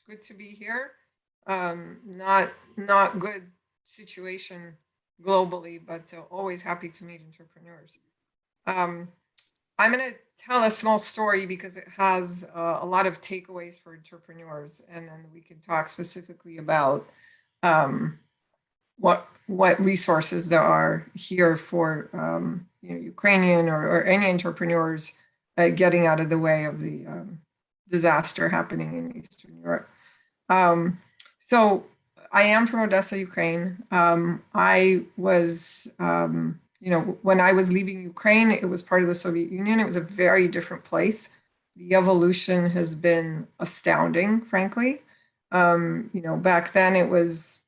Good to be here. Not good situation globally, but always happy to meet entrepreneurs. Um, I'm going to tell a small story because it has a lot of takeaways for entrepreneurs, and then we can talk specifically about um, what resources there are here for Ukrainian or any entrepreneurs getting out of the way of the disaster happening in Eastern Europe. So I am from Odessa, Ukraine. I was, when I was leaving Ukraine, it was part of the Soviet Union. It was a very different place. The evolution has been astounding, frankly. Back then it was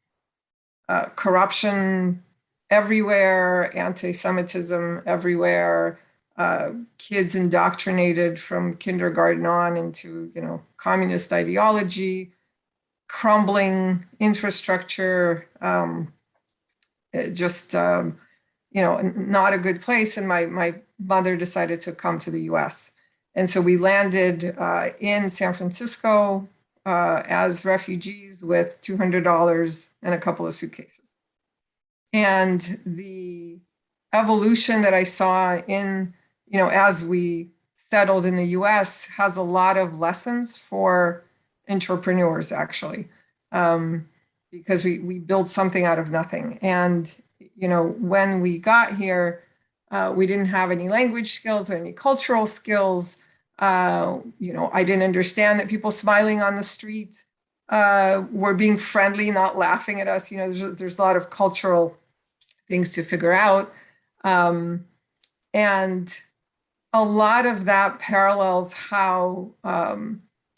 corruption everywhere, anti-Semitism everywhere, kids indoctrinated from kindergarten on into, communist ideology, crumbling infrastructure, not a good place. And my mother decided to come to the US. And so we landed in San Francisco as refugees with $200 and a couple of suitcases. And the evolution that I saw in, as we settled in the US has a lot of lessons for entrepreneurs, actually, because we built something out of nothing. And, when we got here, we didn't have any language skills or any cultural skills. I didn't understand that people smiling on the street were being friendly, not laughing at us. There's a lot of cultural things to figure out. And a lot of that parallels how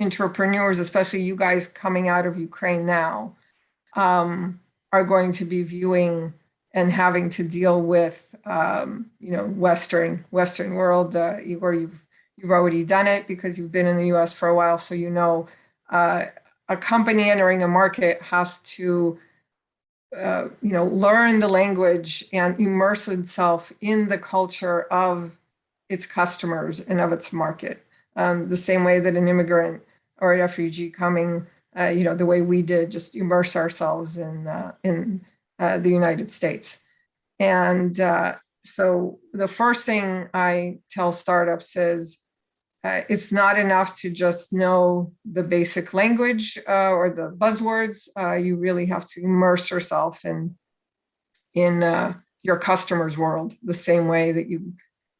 entrepreneurs, especially you guys coming out of Ukraine now, are going to be viewing and having to deal with, Western world. Igor, you've already done it because you've been in the U.S. for a while, so a company entering a market has to, learn the language and immerse itself in the culture of its customers and of its market, the same way that an immigrant or a refugee coming, the way we did, just immerse ourselves in the United States. And so the first thing I tell startups is it's not enough to just know the basic language or the buzzwords. You really have to immerse yourself in your customer's world, the same way that you,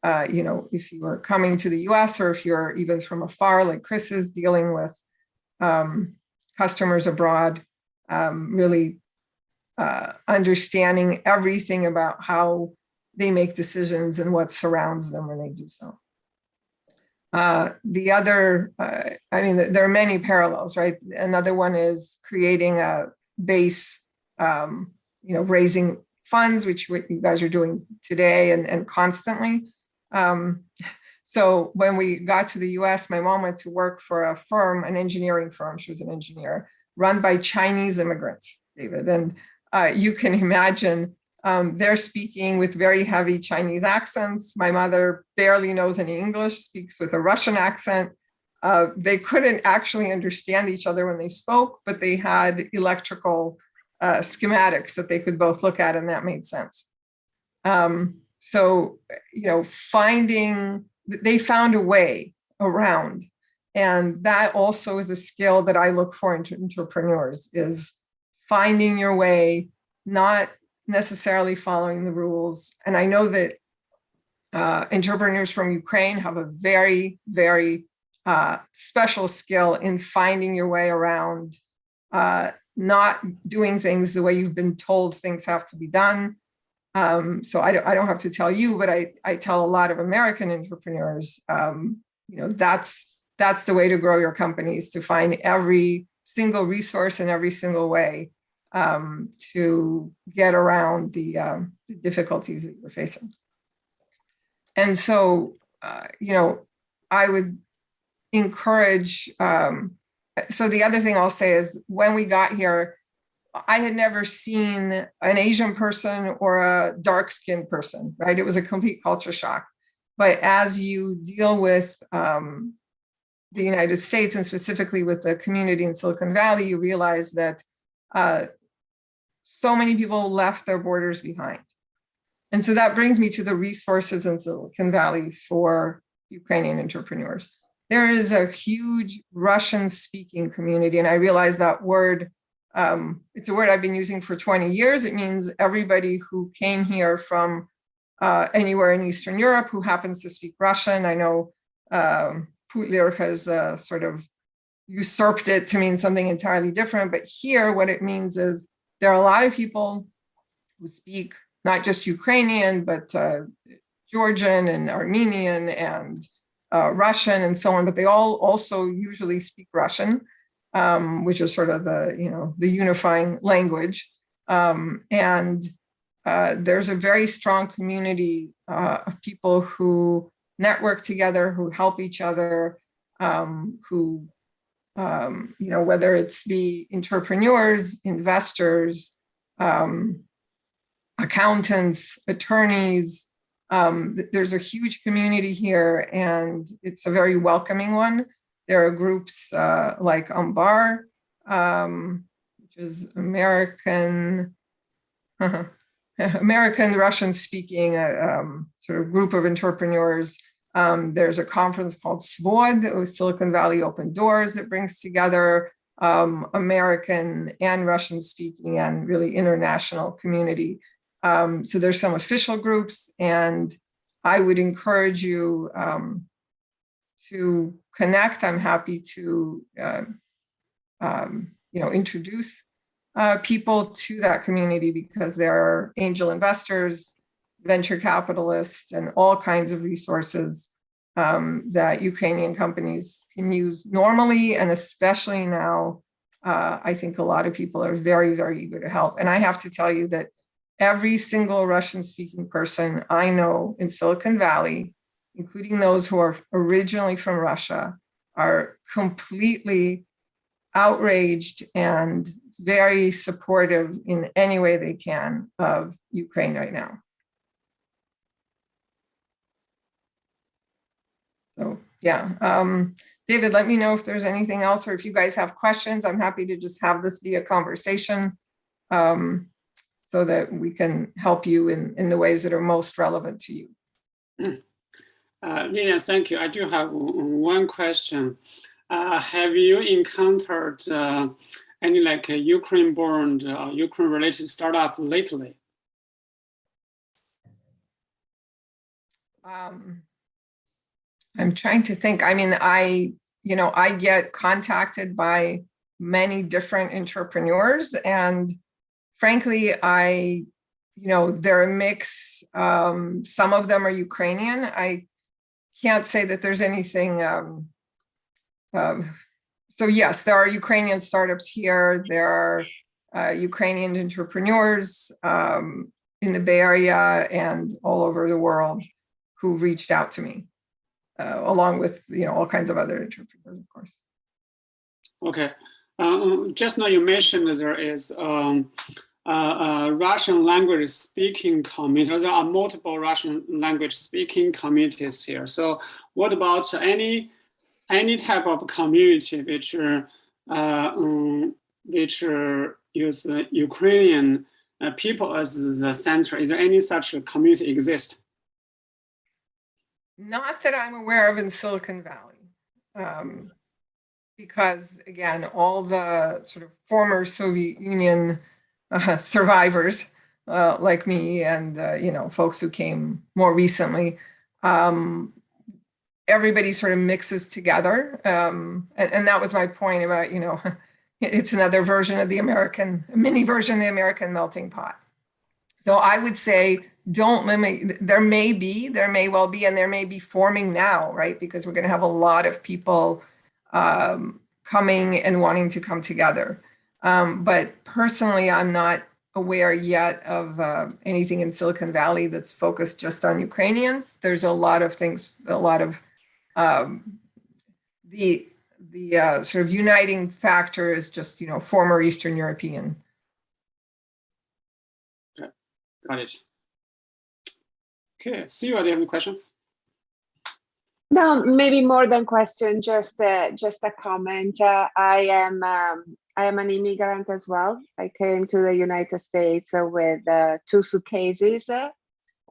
if you are coming to the US or if you're even from afar, like Chris is dealing with customers abroad, really understanding everything about how they make decisions and what surrounds them when they do so. The other, there are many parallels, right? Another one is creating a base, raising funds, which what you guys are doing today and constantly. So when we got to the US, my mom went to work for a firm, an engineering firm. She was an engineer run by Chinese immigrants, David. And you can imagine they're speaking with very heavy Chinese accents. My mother barely knows any English, speaks with a Russian accent. They couldn't actually understand each other when they spoke, but they had electrical schematics that they could both look at, and that made sense. So, they found a way around. And that also is a skill that I look for in entrepreneurs, is finding your way, not necessarily following the rules. And I know that entrepreneurs from Ukraine have a very, very special skill in finding your way around, not doing things the way you've been told things have to be done. So I don't have to tell you, but I tell a lot of American entrepreneurs, that's the way to grow your companies, to find every single resource and every single way to get around the difficulties that you're facing. And so, I would encourage, so the other thing I'll say is when we got here, I had never seen an Asian person or a dark-skinned person, right? It was a complete culture shock. But as you deal with the United States, and specifically with the community in Silicon Valley, you realize that so many people left their borders behind. And so that brings me to the resources in Silicon Valley for Ukrainian entrepreneurs. There is a huge Russian-speaking community, and I realize that word, it's a word I've been using for 20 years. It means everybody who came here from anywhere in Eastern Europe who happens to speak Russian. I know Putlir has sort of usurped it to mean something entirely different, but here what it means is there are a lot of people who speak not just Ukrainian, but Georgian and Armenian and Russian and so on, but they all also usually speak Russian, which is sort of the unifying language. And there's a very strong community of people who network together, who help each other, who, whether it's be entrepreneurs, investors, accountants, attorneys. There's a huge community here, and it's a very welcoming one. There are groups like Ambar, which is American Russian-speaking sort of group of entrepreneurs. There's a conference called SVOD, Silicon Valley Open Doors, that brings together American and Russian-speaking and really international community. So there's some official groups, and I would encourage you to connect. I'm happy to introduce people to that community, because there are angel investors, venture capitalists, and all kinds of resources that Ukrainian companies can use normally, and especially now. I think a lot of people are very, very eager to help. And I have to tell you that every single Russian-speaking person I know in Silicon Valley, including those who are originally from Russia, are completely outraged and very supportive in any way they can of Ukraine right now. So yeah, David, let me know if there's anything else, or if you guys have questions. I'm happy to just have this be a conversation so that we can help you in the ways that are most relevant to you. Lilia, thank you. I do have one question. Have you encountered any Ukraine-born, Ukraine-related startup lately? I'm trying to think. I mean, I get contacted by many different entrepreneurs, and frankly, they're a mix. Some of them are Ukrainian. I can't say that there's anything. So yes, there are Ukrainian startups here. There are Ukrainian entrepreneurs in the Bay Area and all over the world who reached out to me, along with all kinds of other entrepreneurs, of course. Okay. Just now you mentioned that there is Russian language speaking community. There are multiple Russian language speaking communities here. So what about any type of community which use Ukrainian people as the center? Is there any such community exist? Not that I'm aware of in Silicon Valley, because again, all the sort of former Soviet Union survivors like me and folks who came more recently, everybody sort of mixes together, and that was my point about it's another version of the mini version of the American melting pot. So I would say don't limit. There may well be, and there may be forming now, right? Because we're going to have a lot of people coming and wanting to come together. But personally, I'm not aware yet of anything in Silicon Valley that's focused just on Ukrainians. There's a lot of things, a lot of the sort of uniting factor is just former Eastern European. Okay, got it. Okay, see you. Do you have any question? No, maybe more than question, just a comment. I am an immigrant as well. I came to the United States with 2 suitcases.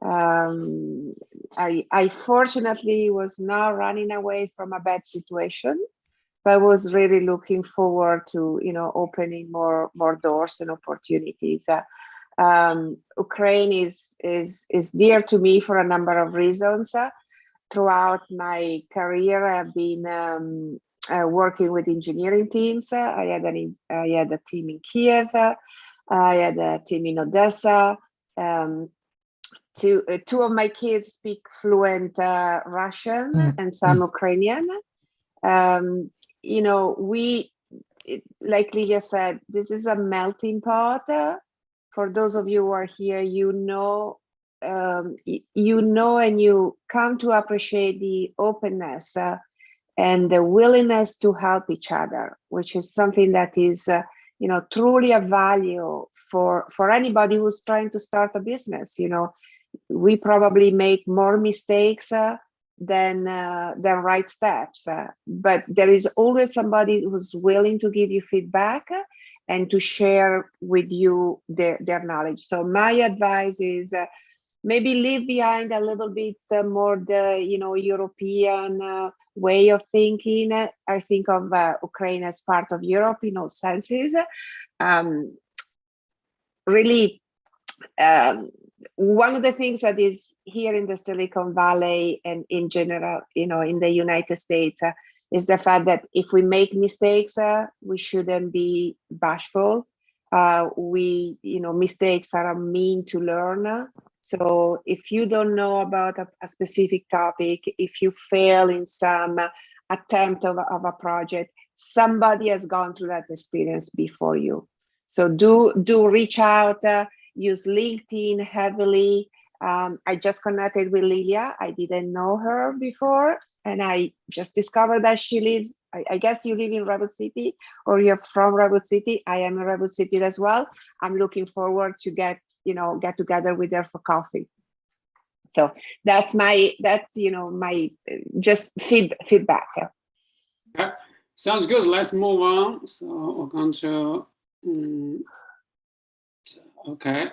I fortunately was not running away from a bad situation, but I was really looking forward to, opening more doors and opportunities. Ukraine is dear to me for a number of reasons. Throughout my career, I've been working with engineering teams. I had a team in Kiev. I had a team in Odessa. Two of my kids speak fluent Russian and some Ukrainian. Like Lilia said, this is a melting pot. For those of you who are here, and you come to appreciate the openness and the willingness to help each other, which is something that is, truly a value for anybody who's trying to start a business. We probably make more mistakes than right steps, but there is always somebody who's willing to give you feedback and to share with you their knowledge. So my advice is maybe leave behind a little bit more the European way of thinking. I think of Ukraine as part of Europe in all senses. Really, one of the things that is here in the Silicon Valley and in general, in the United States, is the fact that if we make mistakes, we shouldn't be bashful. Mistakes are a mean to learn. So if you don't know about a specific topic, if you fail in some attempt of a project, somebody has gone through that experience before you. So do reach out, use LinkedIn heavily. I just connected with Lilia. I didn't know her before, and I just discovered that she lives, I guess you live in Rebel City, or you're from Rebel City. I am in Rebel City as well. I'm looking forward to get together with her for coffee. So that's my just feedback. Yeah, sounds good. Let's move on. So we're going to, okay.